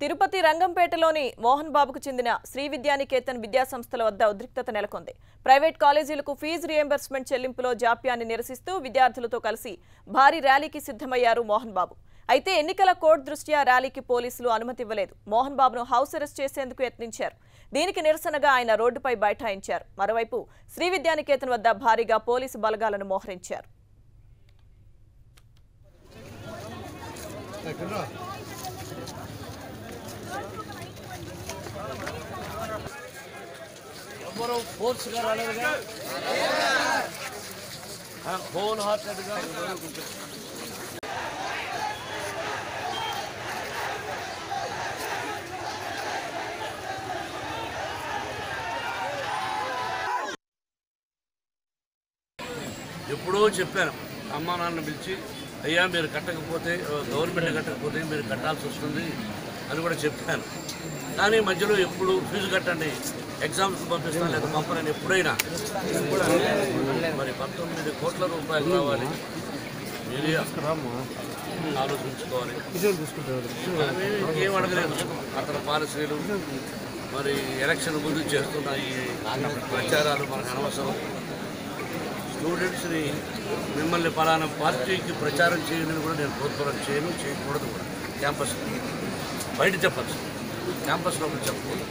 తిరుపతి రంగంపేటలోని మోహన్ బాబుకు చెందిన శ్రీ విద్యానికేతన్ విద్యాసంస్థల వద్ద ఉద్రిక్తత నెలకొంది. ప్రైవేట్ కాలేజీలకు ఫీజు రియంబర్స్మెంట్ చెల్లింపులో జాప్యాన్ని నిరసిస్తూ విద్యార్థులతో కలిసి భారీ ర్యాలీకి సిద్ధమయ్యారు మోహన్ బాబు. అయితే ఎన్నికల కోడ్ దృష్ట్యా ర్యాలీకి పోలీసులు అనుమతి ఇవ్వలేదు. మోహన్ బాబును హౌస్ అరెస్ట్ చేసేందుకు యత్నించారు. దీనికి నిరసనగా ఆయన రోడ్డుపై బైఠాయించారు. మరోవైపు శ్రీ విద్యానికేతన్ వద్ద భారీగా పోలీసు బలగాలను మోహరించారు. फोर्स గా రాలేదుగా హోల్ హార్టెడ్ గా ఎప్పుడో చెప్పాను అమ్మా నాన్న పిలిచి అయ్యా మీరు కట్టకపోతే గవర్నమెంట్ కట్టకపోతే మీరు కట్టాల్సి వస్తుంది అని కూడా చెప్పాను. కానీ మధ్యలో ఎప్పుడు ఫీజు కట్టండి ఎగ్జామ్స్కి పంపిస్తాను లేదా పంపనని ఎప్పుడైనా మరి 19 కోట్ల రూపాయలు కావాలి మీరే ఆలోచించుకోవాలి. ఏం అడగలేదు అతని పాలసీలు మరి ఎలక్షన్ ముందు చేస్తున్న ఈ ప్రచారాలు మనకు అనవసరం. స్టూడెంట్స్ని మిమ్మల్ని పలానా పార్టీకి ప్రచారం చేయాలని కూడా నేను ప్రోత్సాహం చేయకూడదు కూడా. క్యాంపస్ బయట చెప్పచ్చు, క్యాంపస్లో చెప్పకూడదు.